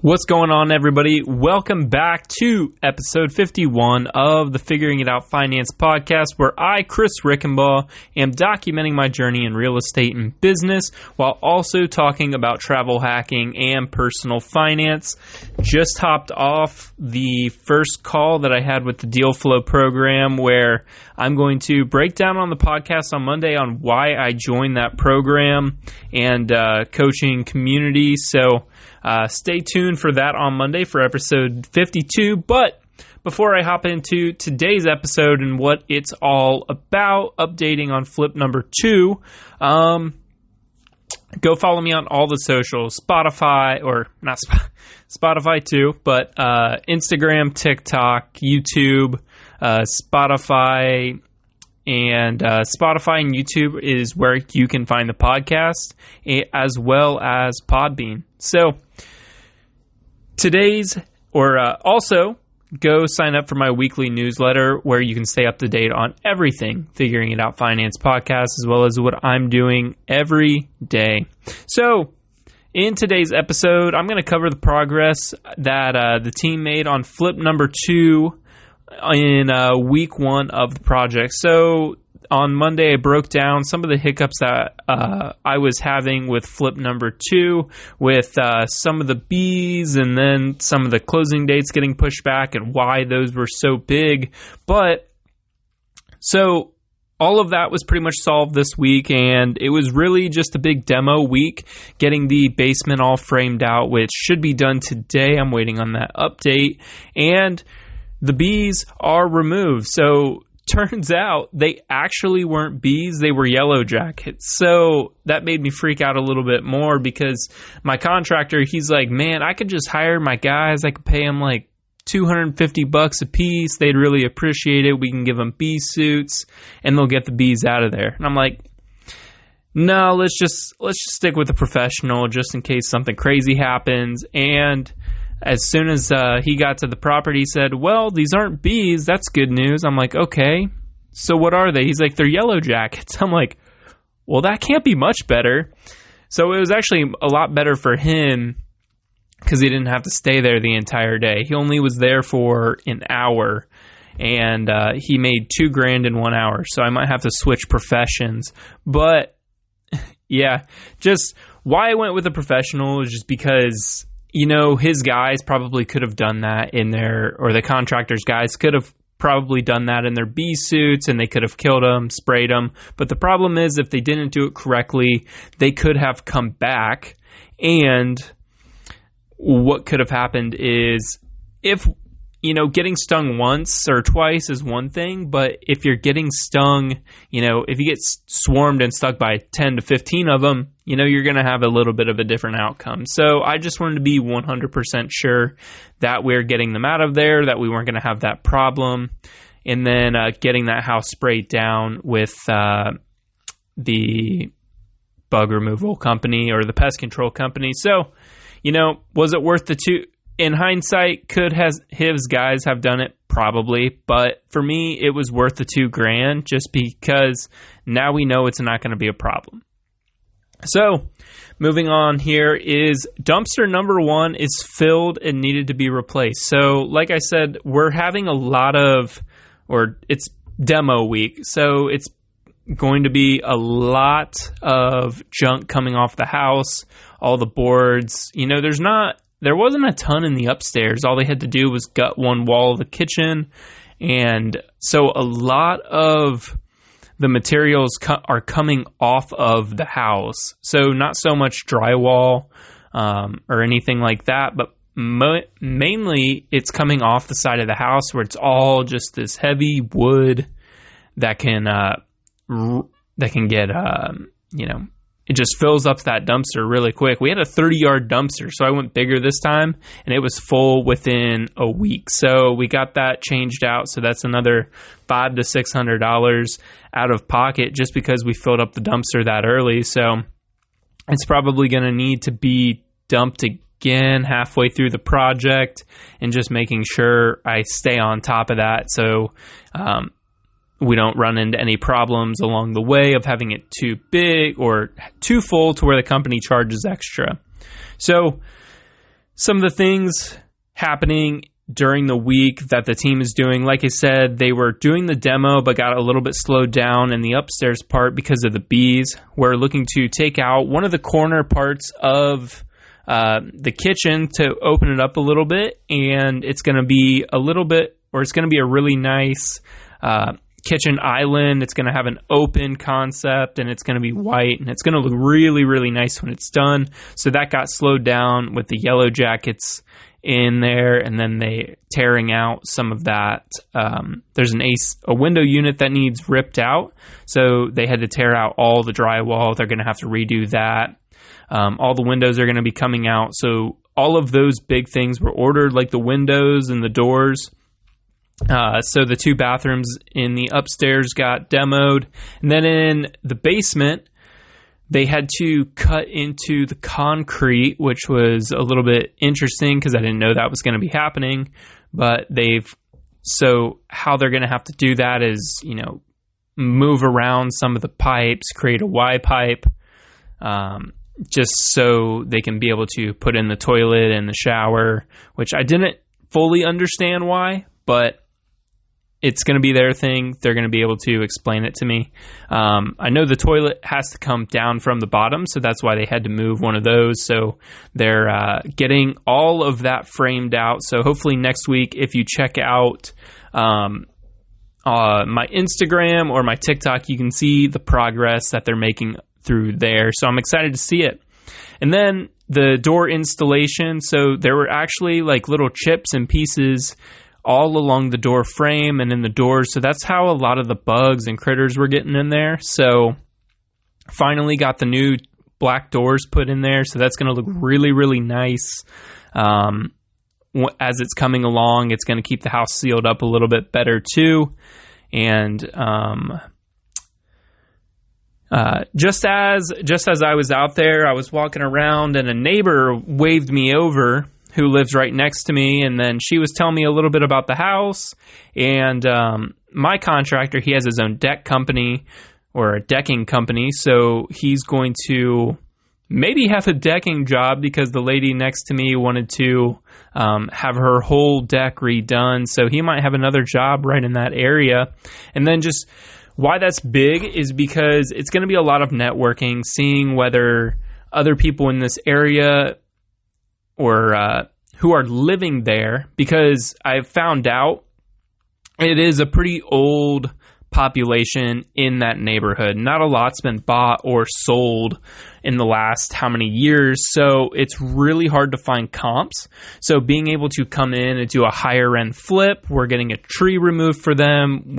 What's going on, everybody? Welcome back to episode 51 of the Figuring It Out Finance podcast, where I, Chris Rickenbaugh, am documenting my journey in real estate and business while also talking about travel hacking and personal finance. Just hopped off the first call that I had with the Deal Flow program, where I'm going to break down on the podcast on Monday on why I joined that program and coaching community. So stay tuned for that on Monday for episode 52. But before I hop into today's episode and what it's all about, updating on flip number 2, go follow me on all the socials, Spotify, or not Spotify too, but Instagram, TikTok, YouTube, Spotify, and Spotify and YouTube is where you can find the podcast, as well as Podbean. So also go sign up for my weekly newsletter where you can stay up to date on everything Figuring It Out Finance podcast, as well as what I'm doing every day. So in today's episode, I'm going to cover the progress that the team made on flip number 2 in week 1 of the project. So on Monday, I broke down some of the hiccups that I was having with flip number 2, with some of the B's and then some of the closing dates getting pushed back and why those were so big. But so all of that was pretty much solved this week, and it was really just a big demo week, getting the basement all framed out, which should be done today. I'm waiting on that update. And the B's are removed. So turns out they actually weren't B's, they were yellow jackets. So that made me freak out a little bit more, because my contractor, he's like, man, I could just hire my guys. I could pay them like $250 a piece. They'd really appreciate it. We can give them B suits and they'll get the B's out of there. And I'm like, no, let's just stick with the professional just in case something crazy happens. And as soon as he got to the property, he said, well, these aren't B's. That's good news. I'm like, okay, so what are they? He's like, they're yellow jackets. I'm like, well, that can't be much better. So it was actually a lot better for him because he didn't have to stay there the entire day. He only was there for an hour, and he made $2,000 in 1 hour. So I might have to switch professions. But yeah, just why I went with a professional is just because, you know, his guys probably could have done that in their, or the contractor's guys could have probably done that in their B suits, and they could have killed them, sprayed them. But the problem is, if they didn't do it correctly, they could have come back. And what could have happened is, if, you know, getting stung once or twice is one thing, but if you're getting stung, you know, if you get swarmed and stuck by 10 to 15 of them, you know, you're going to have a little bit of a different outcome. So I just wanted to be 100% sure that we're getting them out of there, that we weren't going to have that problem, and then getting that house sprayed down with the bug removal company or the pest control company. So, you know, was it worth the two? In hindsight, could his guys have done it? Probably. But for me, it was worth the $2,000 just because now we know it's not going to be a problem. So moving on here is dumpster number 1 is filled and needed to be replaced. So like I said, we're having a lot of, or it's demo week. So it's going to be a lot of junk coming off the house, all the boards. You know, there wasn't a ton in the upstairs. All they had to do was gut one wall of the kitchen. And so a lot of the materials are coming off of the house. So not so much drywall or anything like that, but mainly it's coming off the side of the house, where it's all just this heavy wood that can get, you know, it just fills up that dumpster really quick. We had a 30-yard dumpster, so I went bigger this time, and it was full within a week. So we got that changed out. So that's another $500 to $600 out of pocket just because we filled up the dumpster that early. So it's probably going to need to be dumped again halfway through the project, and just making sure I stay on top of that. So we don't run into any problems along the way of having it too big or too full to where the company charges extra. So some of the things happening during the week that the team is doing. Like I said, they were doing the demo but got a little bit slowed down in the upstairs part because of the bees. We're looking to take out one of the corner parts of the kitchen to open it up a little bit, and it's going to be a really nice kitchen island. It's going to have an open concept, and it's going to be white, and it's going to look really, really nice when it's done. So that got slowed down with the yellow jackets in there, and then they tearing out some of that. There's a window unit that needs ripped out, so they had to tear out all the drywall. They're going to have to redo that. All the windows are going to be coming out, so all of those big things were ordered, like the windows and the doors. So the 2 bathrooms in the upstairs got demoed, and then in the basement they had to cut into the concrete, which was a little bit interesting because I didn't know that was going to be happening. But so how they're going to have to do that is, move around some of the pipes, create a Y pipe, just so they can be able to put in the toilet and the shower, which I didn't fully understand why, but it's going to be their thing. They're going to be able to explain it to me. I know the toilet has to come down from the bottom, so that's why they had to move one of those. So they're getting all of that framed out. So hopefully next week, if you check out my Instagram or my TikTok, you can see the progress that they're making through there. So I'm excited to see it. And then the door installation. So there were actually like little chips and pieces all along the door frame and in the doors. So that's how a lot of the bugs and critters were getting in there. So finally got the new black doors put in there. So that's going to look really, really nice. As it's coming along, it's going to keep the house sealed up a little bit better too. And just as I was out there, I was walking around and a neighbor waved me over who lives right next to me, and then she was telling me a little bit about the house. And my contractor, he has his own deck company or a decking company, so he's going to maybe have a decking job because the lady next to me wanted to have her whole deck redone, so he might have another job right in that area. And then just why that's big is because it's going to be a lot of networking, seeing whether other people in this area or who are living there, because I've found out it is a pretty old population in that neighborhood. Not a lot's been bought or sold in the last how many years, so it's really hard to find comps. So being able to come in and do a higher end flip, we're getting a tree removed for them.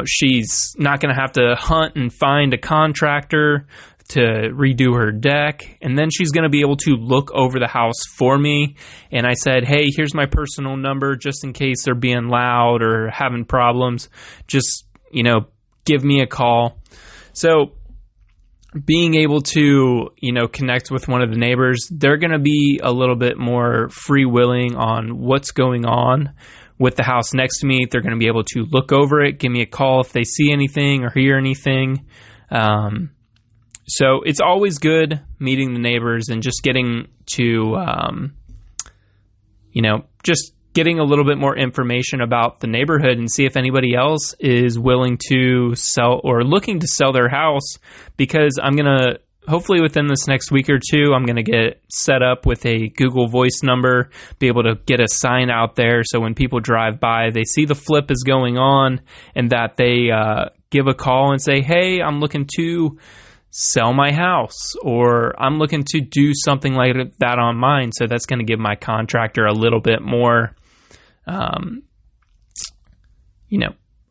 She's not going to have to hunt and find a contractor to redo her deck, and then she's going to be able to look over the house for me. And I said, hey, here's my personal number just in case they're being loud or having problems. Just, give me a call. So being able to, connect with one of the neighbors, they're going to be a little bit more freewheeling on what's going on with the house next to me. They're going to be able to look over it, give me a call if they see anything or hear anything. So it's always good meeting the neighbors and just getting to, just getting a little bit more information about the neighborhood and see if anybody else is willing to sell or looking to sell their house, because I'm going to, hopefully within this next week or two, I'm going to get set up with a Google Voice number, be able to get a sign out there so when people drive by, they see the flip is going on and that they give a call and say, hey, I'm looking to sell my house, or I'm looking to do something like that on mine. So that's going to give my contractor a little bit more, a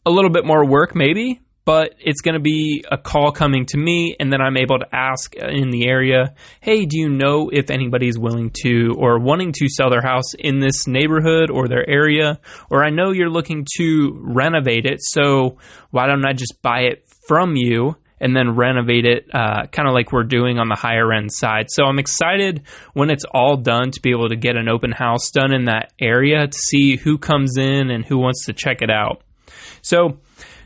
little bit more work maybe, but it's going to be a call coming to me, and then I'm able to ask in the area, hey, do you know if anybody's willing to or wanting to sell their house in this neighborhood or their area? Or I know you're looking to renovate it, so why don't I just buy it from you and then renovate it kind of like we're doing on the higher end side. So I'm excited when it's all done to be able to get an open house done in that area to see who comes in and who wants to check it out. So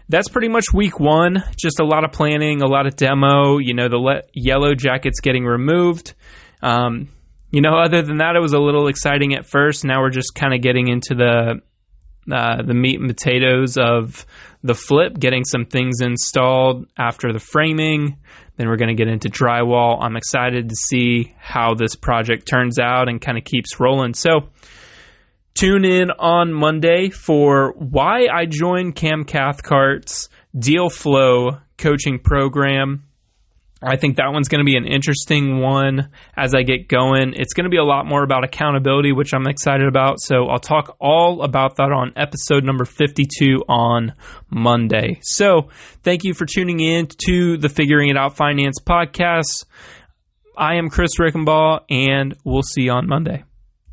that's pretty much week one. Just a lot of planning, a lot of demo, the yellow jackets getting removed. Other than that, it was a little exciting at first. Now we're just kind of getting into the meat and potatoes of the flip, getting some things installed after the framing. Then we're going to get into drywall. I'm excited to see how this project turns out and kind of keeps rolling. So tune in on Monday for why I joined Cam Cathcart's Deal Flow coaching program. I think that one's going to be an interesting one as I get going. It's going to be a lot more about accountability, which I'm excited about. So I'll talk all about that on episode number 52 on Monday. So thank you for tuning in to the Figuring It Out Finance podcast. I am Chris Rickenbaugh, and we'll see you on Monday.